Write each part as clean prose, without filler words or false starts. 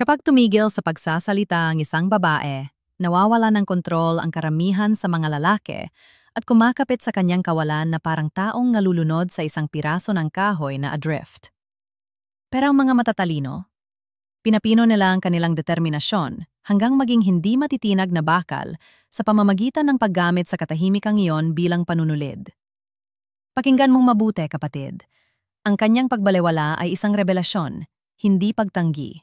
Kapag tumigil sa pagsasalita ang isang babae, nawawala ng kontrol ang karamihan sa mga lalaki at kumakapit sa kanyang kawalan na parang taong nalulunod sa isang piraso ng kahoy na adrift. Pero ang mga matatalino, pinapino nila ang kanilang determinasyon hanggang maging hindi matitinag na bakal sa pamamagitan ng paggamit sa katahimikang iyon bilang panunulid. Pakinggan mong mabuti, kapatid. Ang kanyang pagbalewala ay isang revelasyon, hindi pagtanggi.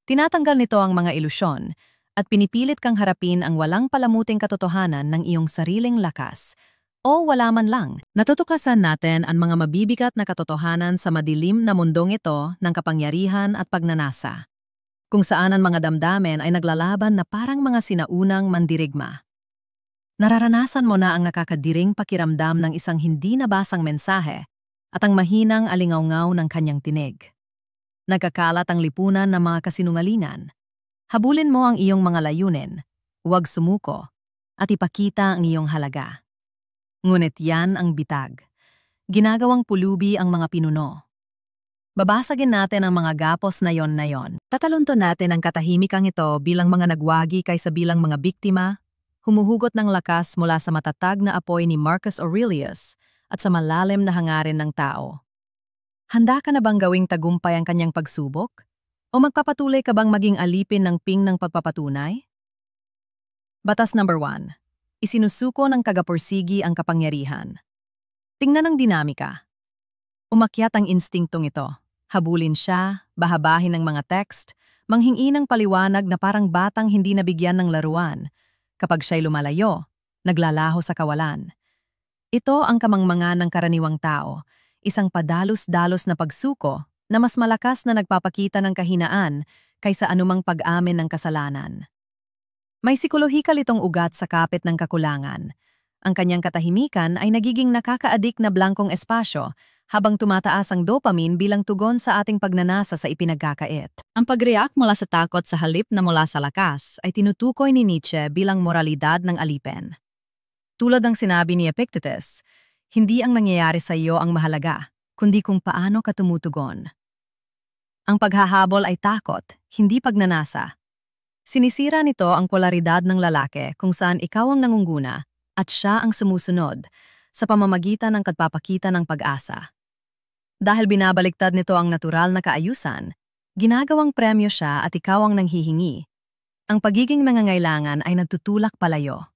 Tinatanggal nito ang mga ilusyon at pinipilit kang harapin ang walang palamuting katotohanan ng iyong sariling lakas. O wala man lang, natutukasan natin ang mga mabibigat na katotohanan sa madilim na mundong ito ng kapangyarihan at pagnanasa, kung saan ang mga damdamin ay naglalaban na parang mga sinaunang mandirigma. Nararanasan mo na ang nakakadiring pakiramdam ng isang hindi nabasang mensahe at ang mahinang alingawngaw ng kanyang tinig. Nagkakalat ang lipunan ng mga kasinungalingan. Habulin mo ang iyong mga layunin, huwag sumuko, at ipakita ang iyong halaga. Ngunit yan ang bitag. Ginagawang pulubi ang mga pinuno. Babasagin natin ang mga gapos na yon. Tatalunto natin ang katahimikang ito bilang mga nagwagi kaysa bilang mga biktima, humuhugot ng lakas mula sa matatag na apoy ni Marcus Aurelius at sa malalim na hangarin ng tao. Handa ka na bang gawing tagumpay ang kanyang pagsubok? O magpapatuloy ka bang maging alipin ng ping ng pagpapatunay? Batas number 1. Isinusuko ng tagapursigi ang kapangyarihan. Tingnan ang dinamika. Umakyat ang instinktong ito. Habulin siya, bahabahin ng mga text, manghingi ng paliwanag na parang batang hindi nabigyan ng laruan. Kapag siya'y lumalayo, naglalaho sa kawalan. Ito ang kamangmangan ng karaniwang tao, isang padalos-dalos na pagsuko na mas malakas na nagpapakita ng kahinaan kaysa anumang pag-amin ng kasalanan. May psikolohikal itong ugat sa kapit ng kakulangan. Ang kanyang katahimikan ay nagiging nakaka-addict na blankong espasyo habang tumataas ang dopamine bilang tugon sa ating pagnanasa sa ipinagkakait. Ang pag-react mula sa takot sa halip na mula sa lakas ay tinutukoy ni Nietzsche bilang moralidad ng alipin. Tulad ng sinabi ni Epictetus, hindi ang nangyayari sa iyo ang mahalaga, kundi kung paano ka tumutugon. Ang paghahabol ay takot, hindi pagnanasa. Sinisira nito ang polaridad ng lalaki kung saan ikaw ang nangunguna at siya ang sumusunod sa pamamagitan ng pagpapakita ng pag-asa. Dahil binabaliktad nito ang natural na kaayusan, ginagawang premyo siya at ikaw ang nanghihingi. Ang pagiging nangangailangan ay nagtutulak palayo.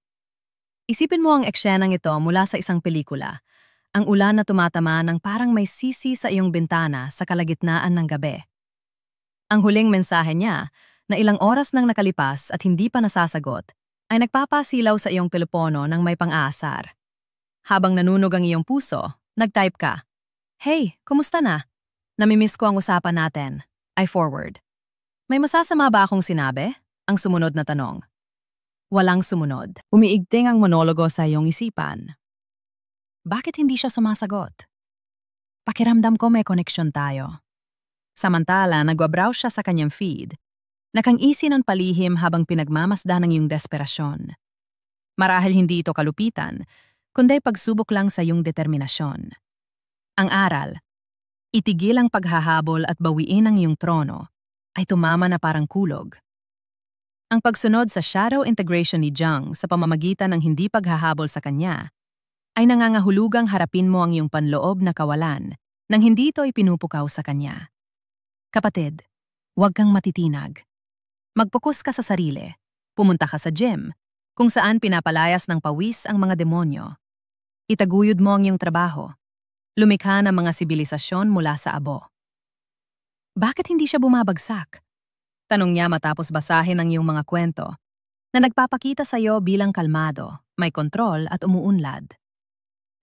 Isipin mo ang eksenang ito mula sa isang pelikula. Ang ulan na tumatama ng parang may sisi sa iyong bintana sa kalagitnaan ng gabi. Ang huling mensahe niya, na ilang oras nang nakalipas at hindi pa nasasagot, ay nagpapasilaw sa iyong telepono ng may pang-aasar. Habang nanunog ang iyong puso, nag-type ka, "Hey, kumusta na? Namimiss ko ang usapan natin." I forward. "May masasama ba akong sinabi?" Ang sumunod na tanong. Walang sumunod. Umiigting ang monologo sa iyong isipan. Bakit hindi siya sumasagot? Pakiramdam ko may koneksyon tayo. Samantala, nagwa-browse siya sa kanyang feed. Nakang-isi ng palihim habang pinagmamasdan ng iyong desperasyon. Marahil hindi ito kalupitan, kundi pagsubok lang sa iyong determinasyon. Ang aral, itigil ang paghahabol at bawiin ang iyong trono, ay tumama na parang kulog. Ang pagsunod sa shadow integration ni Jung sa pamamagitan ng hindi paghahabol sa kanya, ay nangangahulugang harapin mo ang iyong panloob na kawalan nang hindi ito ipinupukaw sa kanya. Kapatid, huwag kang matitinag. Mag-focus ka sa sarili. Pumunta ka sa gym, kung saan pinapalayas ng pawis ang mga demonyo. Itaguyod mo ang iyong trabaho. Lumikha ng mga sibilisasyon mula sa abo. Bakit hindi siya bumabagsak? Tanong niya matapos basahin ang iyong mga kwento, na nagpapakita sa iyo bilang kalmado, may kontrol at umuunlad.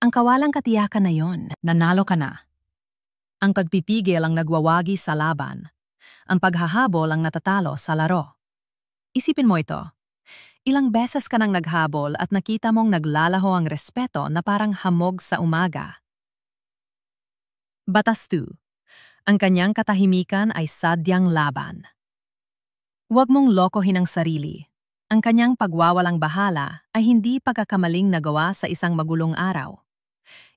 Ang kawalang katiyakan na yon, nanalo ka na. Ang pagpipigil ang nagwawagi sa laban. Ang paghahabol ang natatalo sa laro. Isipin mo ito. Ilang beses ka nang naghabol at nakita mong naglalaho ang respeto na parang hamog sa umaga. Batas 2. Ang kanyang katahimikan ay sadyang laban. Huwag mong lokohin ang sarili. Ang kanyang pagwawalang bahala ay hindi pagkakamaling nagawa sa isang magulong araw.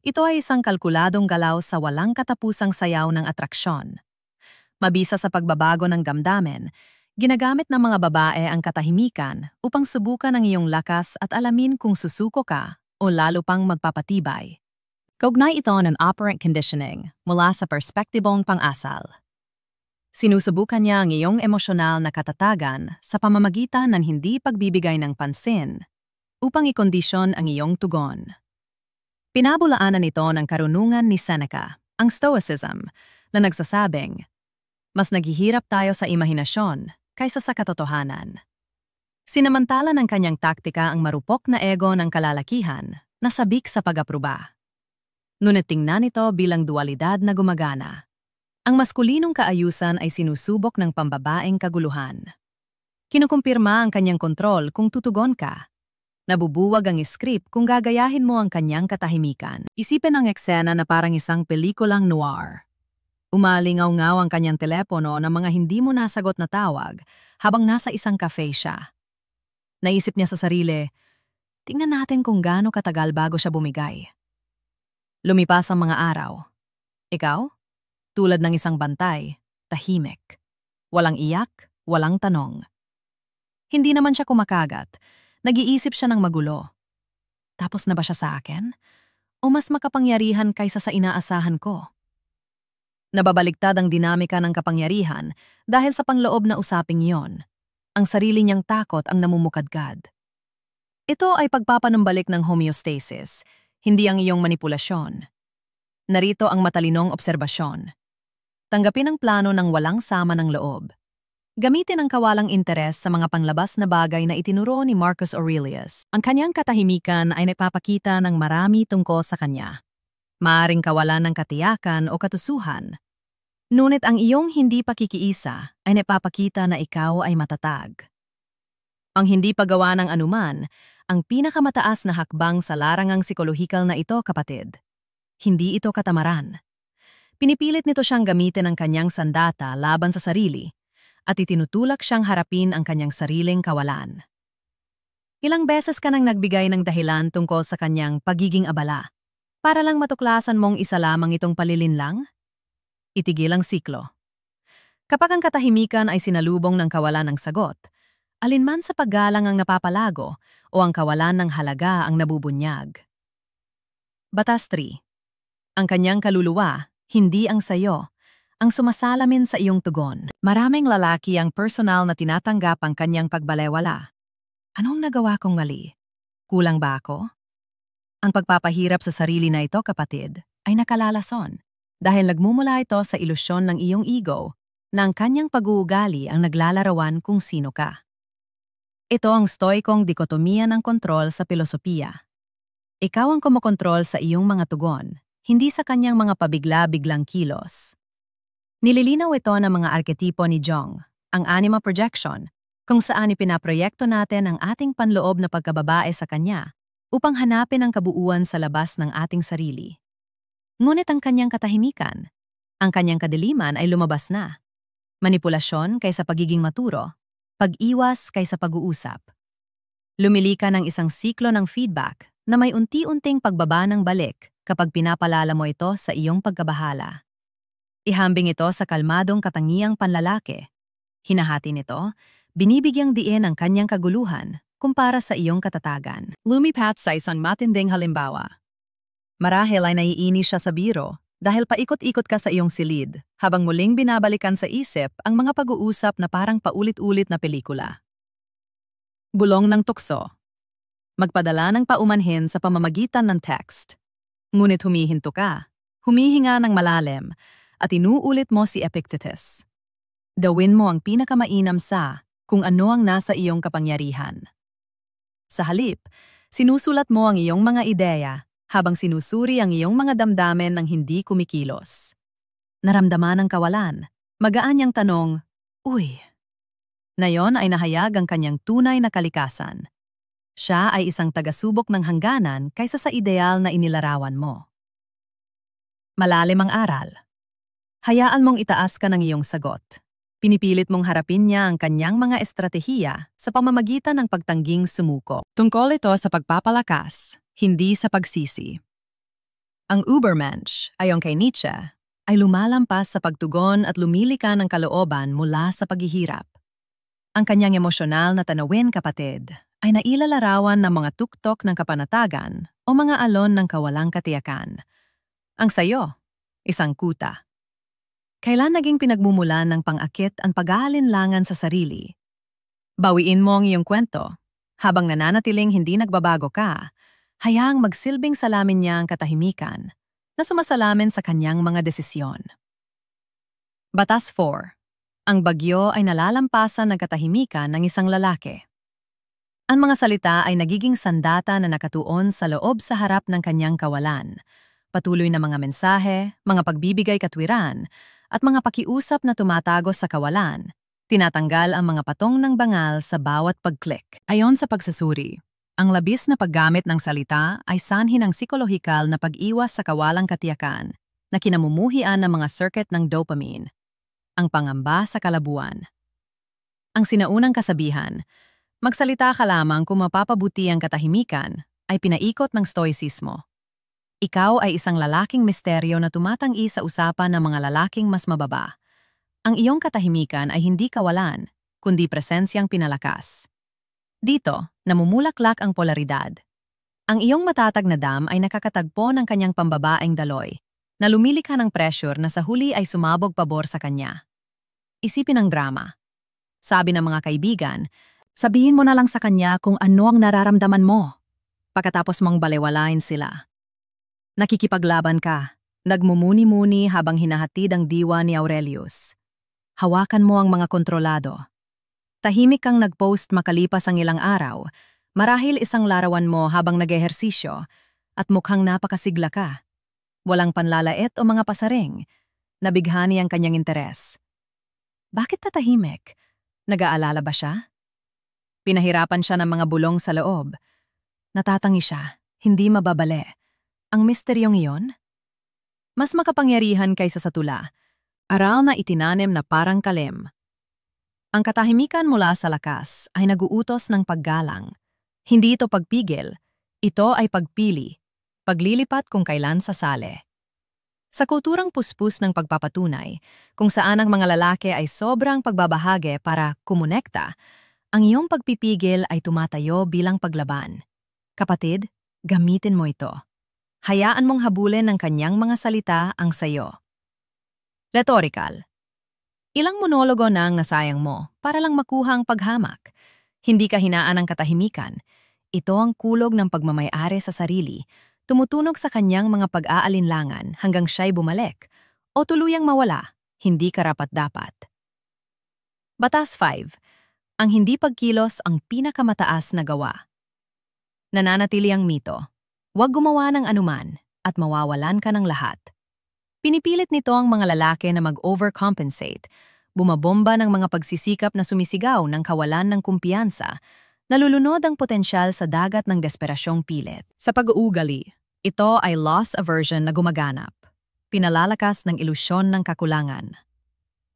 Ito ay isang kalkuladong galaw sa walang katapusang sayaw ng atraksyon. Mabisa sa pagbabago ng damdamin, ginagamit ng mga babae ang katahimikan upang subukan ang iyong lakas at alamin kung susuko ka o lalo pang magpapatibay. Kaugnay ito ng operant conditioning mula sa perspektibong pang-asal. Sinusubukan niya ang iyong emosyonal na katatagan sa pamamagitan ng hindi pagbibigay ng pansin upang ikondisyon ang iyong tugon. Pinabulaanan ito ng karunungan ni Seneca, ang Stoicism, na nagsasabing, mas naghihirap tayo sa imahinasyon kaysa sa katotohanan. Sinamantala ng kanyang taktika ang marupok na ego ng kalalakihan na sabik sa pag-apruba. Ngunit tingnan ito bilang dualidad na gumagana. Ang maskulinong kaayusan ay sinusubok ng pambabaeng kaguluhan. Kinukumpirma ang kanyang kontrol kung tutugon ka. Nabubuwag ang script kung gagayahin mo ang kanyang katahimikan. Isipin ang eksena na parang isang pelikulang noir. Umalingaw-ngaw ang kanyang telepono ng mga hindi mo nasagot na tawag habang nasa isang cafe siya. Naisip niya sa sarili, tingnan natin kung gaano katagal bago siya bumigay. Lumipas ang mga araw. Ikaw? Tulad ng isang bantay, tahimik. Walang iyak, walang tanong. Hindi naman siya kumakagat. Nag-iisip siya ng magulo. Tapos na ba siya sa akin? O mas makapangyarihan kaysa sa inaasahan ko? Nababaligtad ang dinamika ng kapangyarihan dahil sa pangloob na usaping iyon. Ang sarili niyang takot ang namumukadkad. Ito ay pagpapanumbalik ng homeostasis, hindi ang iyong manipulasyon. Narito ang matalinong obserbasyon. Tanggapin ang plano ng walang sama ng loob. Gamitin ang kawalang interes sa mga panglabas na bagay na itinuro ni Marcus Aurelius. Ang kanyang katahimikan ay nagpapakita ng marami tungkol sa kanya. Maaring kawalan ng katiyakan o katusuhan. Ngunit ang iyong hindi pakikiisa ay nagpapakita na ikaw ay matatag. Ang hindi paggawa ng anuman, ang pinakamataas na hakbang sa larangang psikolohikal na ito, kapatid. Hindi ito katamaran. Pinipilit nito siyang gamitin ang kanyang sandata laban sa sarili at itinutulak siyang harapin ang kanyang sariling kawalan. Ilang beses ka nang nagbigay ng dahilan tungkol sa kanyang pagiging abala para lang matuklasan mong isa lamang itong palilinlang? Itigil ang siklo. Kapag ang katahimikan ay sinalubong ng kawalan ng sagot, alinman sa paggalang ang napapalago o ang kawalan ng halaga ang nabubunyag. Batas 3. Ang kanyang kaluluwa, hindi ang sayo, ang sumasalamin sa iyong tugon. Maraming lalaki ang personal na tinatanggap ang kanyang pagbalewala. Anong nagawa kong mali? Kulang ba ako? Ang pagpapahirap sa sarili na ito, kapatid, ay nakalalason dahil nagmumula ito sa ilusyon ng iyong ego na ang kanyang pag-uugali ang naglalarawan kung sino ka. Ito ang stoikong dikotomiya ng kontrol sa filosofiya. Ikaw ang kumokontrol sa iyong mga tugon, hindi sa kanyang mga pabigla-biglang kilos. Nililinaw ito ng mga arketipo ni Jung, ang anima projection, kung saan ipinaproyekto natin ang ating panloob na pagkababae sa kanya upang hanapin ang kabuuan sa labas ng ating sarili. Ngunit ang kanyang katahimikan, ang kanyang kadiliman ay lumabas na. Manipulasyon kaysa pagiging maturo, pag-iwas kaysa pag-uusap. Lumili ka ng isang siklo ng feedback na may unti-unting pagbaba ng balik kapag pinapalala mo ito sa iyong pagkabahala. Ihambing ito sa kalmadong katangiang panlalaki. Hinahati nito, binibigyang diin ang kanyang kaguluhan kumpara sa iyong katatagan. Lumipat sa isang matinding halimbawa. Marahil ay naiinis siya sa biro dahil paikot-ikot ka sa iyong silid habang muling binabalikan sa isip ang mga pag-uusap na parang paulit-ulit na pelikula. Bulong ng tukso. Magpadala ng paumanhin sa pamamagitan ng text. Ngunit humihinto ka, humihinga ng malalim, at inuulit mo si Epictetus. Gawin mo ang pinakamainam sa kung ano ang nasa iyong kapangyarihan. Sa halip, sinusulat mo ang iyong mga ideya habang sinusuri ang iyong mga damdamin ng hindi kumikilos. Naramdaman ang kawalan, magaan niyang tanong, "Uy." Na yon ay nahayag ang kanyang tunay na kalikasan. Siya ay isang tagasubok ng hangganan kaysa sa ideal na inilarawan mo. Malalim ang aral. Hayaan mong itaas ka ng iyong sagot. Pinipilit mong harapin niya ang kanyang mga estratehiya sa pamamagitan ng pagtangging sumuko. Tungkol ito sa pagpapalakas, hindi sa pagsisi. Ang Übermensch, ayon kay Nietzsche, ay lumalampas sa pagtugon at lumilika ng kalooban mula sa paghihirap. Ang kanyang emosyonal na tanawin, kapatid, ay nailalarawan ng mga tuktok ng kapanatagan o mga alon ng kawalang katiyakan. Ang sayo, isang kuta. Kailan naging pinagmumulan ng pang-akit ang pag-aalinlangan sa sarili? Bawiin mo ang iyong kwento. Habang nananatiling hindi nagbabago ka, hayaang magsilbing salamin niya ang katahimikan na sumasalamin sa kanyang mga desisyon. Batas 4. Ang bagyo ay nalalampasan ng katahimikan ng isang lalaki. Ang mga salita ay nagiging sandata na nakatuon sa loob sa harap ng kanyang kawalan. Patuloy na mga mensahe, mga pagbibigay katwiran, at mga pakiusap na tumatagos sa kawalan, tinatanggal ang mga patong ng bangal sa bawat pag-click. Ayon sa pagsasuri, ang labis na paggamit ng salita ay sanhi ng psikolohikal na pag-iwas sa kawalang katiyakan na kinamumuhian ng mga circuit ng dopamine, ang pangamba sa kalabuan. Ang sinaunang kasabihan, magsalita ka lamang kung mapapabuti ang katahimikan, ay pinaikot ng stoicismo. Ikaw ay isang lalaking misteryo na tumatanggi sa usapan ng mga lalaking mas mababa. Ang iyong katahimikan ay hindi kawalan, kundi presensyang pinalakas. Dito, namumulaklak ang polaridad. Ang iyong matatag na dam ay nakakatagpo ng kanyang pambabaeng daloy, na lumilikha ng pressure na sa huli ay sumabog pabor sa kanya. Isipin ang drama. Sabi ng mga kaibigan, sabihin mo na lang sa kanya kung ano ang nararamdaman mo. Pagkatapos mong balewalain sila. Nakikipaglaban ka, nagmumuni-muni habang hinahatid ang diwa ni Aurelius. Hawakan mo ang mga kontrolado. Tahimik kang nag-post makalipas ang ilang araw, marahil isang larawan mo habang nag-ehersisyo, at mukhang napakasigla ka. Walang panlalait o mga pasaring, nabighani ang kanyang interes. Bakit tatahimik? Nag-aalala ba siya? Pinahirapan siya ng mga bulong sa loob. Natatangi siya, hindi mababali. Ang misteryong iyon? Mas makapangyarihan kaysa sa tula. Aral na itinanim na parang kalem. Ang katahimikan mula sa lakas ay naguutos ng paggalang. Hindi ito pagpigil, ito ay pagpili, paglilipat kung kailan sasali. Sa kulturang puspos ng pagpapatunay, kung saan ang mga lalaki ay sobrang pagbabahagi para kumonekta, ang iyong pagpipigil ay tumatayo bilang paglaban. Kapatid, gamitin mo ito. Hayaan mong habulin ng kanyang mga salita ang sayo. Rhetorical. Ilang monologo na ang nasayang mo para lang makuha ang paghamak. Hindi ka hinaan ng katahimikan. Ito ang kulog ng pagmamayari sa sarili, tumutunog sa kanyang mga pag-aalinlangan hanggang siya'y bumalik o tuluyang mawala, hindi karapat-dapat. Batas 5. Ang hindi pagkilos ang pinakamataas na gawa. Nananatili ang mito. Huwag gumawa ng anuman at mawawalan ka ng lahat. Pinipilit nito ang mga lalaki na mag-overcompensate, bumabomba ng mga pagsisikap na sumisigaw ng kawalan ng kumpiyansa, nalulunod ang potensyal sa dagat ng desperasyong pilit. Sa pag-uugali, ito ay loss aversion na gumaganap, pinalalakas ng ilusyon ng kakulangan.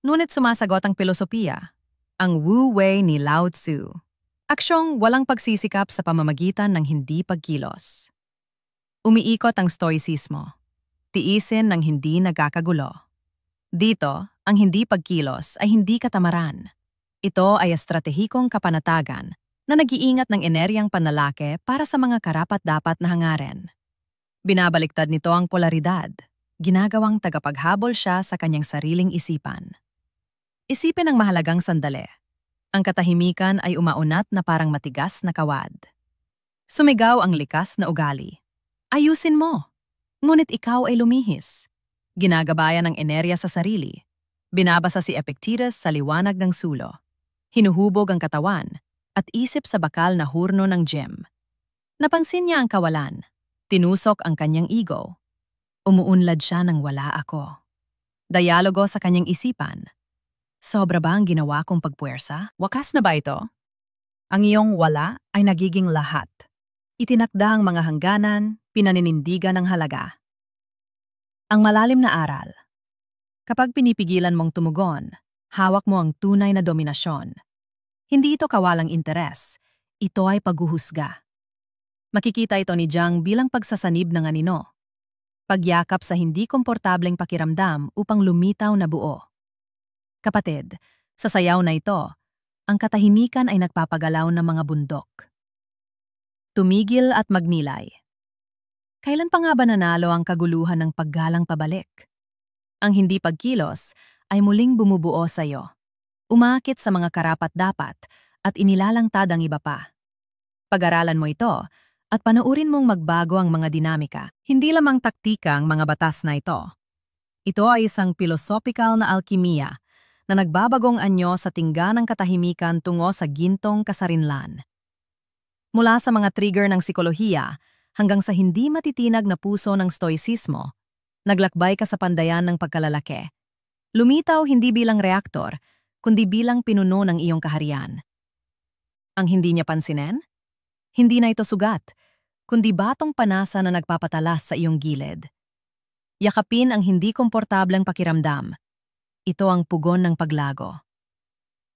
Ngunit sumasagot ang filosofiya, ang Wu Wei ni Lao Tzu. Aksyong walang pagsisikap sa pamamagitan ng hindi pagkilos. Umiikot ang stoicismo. Tiisin ng hindi nagkakagulo. Dito, ang hindi pagkilos ay hindi katamaran. Ito ay estratehikong kapanatagan na nag-iingat ng eneryang panlalaki para sa mga karapat-dapat na hangarin. Binabaliktad nito ang polaridad. Ginagawang tagapaghabol siya sa kanyang sariling isipan. Isipin ang mahalagang sandali. Ang katahimikan ay umaunat na parang matigas na kawad. Sumigaw ang likas na ugali. Ayusin mo! Ngunit ikaw ay lumihis. Ginagabayan ng enerya sa sarili. Binabasa si Epictetus sa liwanag ng sulo. Hinuhubog ang katawan at isip sa bakal na hurno ng gym. Napansin niya ang kawalan. Tinusok ang kanyang ego. Umuunlad siya ng wala ako. Dialogo sa kanyang isipan. Sobra ba ang ginawa kong pagpuwersa? Wakas na ba ito? Ang iyong wala ay nagiging lahat. Itinakda ang mga hangganan, pinaninindigan ng halaga. Ang malalim na aral. Kapag pinipigilan mong tumugon, hawak mo ang tunay na dominasyon. Hindi ito kawalang interes, ito ay paghuhusga. Makikita ito ni Jiang bilang pagsasanib ng anino. Pagyakap sa hindi komportableng pakiramdam upang lumitaw na buo. Kapatid, sa sayaw na ito, ang katahimikan ay nagpapagalaw ng mga bundok. Tumigil at magnilay. Kailan pa nga ba nanalo ang kaguluhan ng paggalang pabalik? Ang hindi pagkilos ay muling bumubuo sa iyo. Umakit sa mga karapat-dapat at inilalangtad ang iba pa. Pag-aralan mo ito at panuurin mong magbago ang mga dinamika. Hindi lamang taktika ang mga batas na ito. Ito ay isang pilosopikal na alkimiya na nagbabagong anyo sa tingga ng katahimikan tungo sa gintong kasarinlan. Mula sa mga trigger ng psikolohiya hanggang sa hindi matitinag na puso ng stoicismo, naglakbay ka sa pandayan ng pagkalalaki. Lumitaw hindi bilang reaktor, kundi bilang pinuno ng iyong kaharian. Ang hindi niya pansinin? Hindi na ito sugat, kundi batong panasa na nagpapatalas sa iyong gilid. Yakapin ang hindi komportableng pakiramdam. Ito ang pugon ng paglago.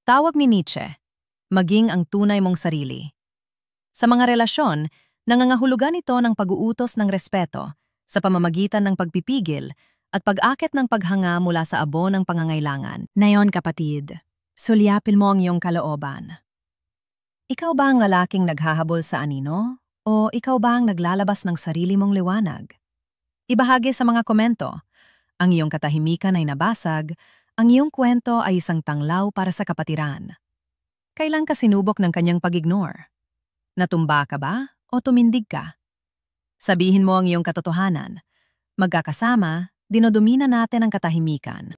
Tawag ni Nietzsche, maging ang tunay mong sarili. Sa mga relasyon, nangangahulugan ito ng pag-uutos ng respeto sa pamamagitan ng pagpipigil at pag-akit ng paghanga mula sa abo ng pangangailangan. Ngayon kapatid, sulyapin mo ang iyong kalooban. Ikaw ba ang lalaking naghahabol sa anino? O ikaw ba ang naglalabas ng sarili mong liwanag? Ibahagi sa mga komento. Ang iyong katahimikan ay nabasag, ang iyong kwento ay isang tanglaw para sa kapatiran. Kailan ka sinubok ng kanyang pag-ignore? Natumba ka ba o tumindig ka? Sabihin mo ang iyong katotohanan. Magkakasama, dinodumina natin ang katahimikan.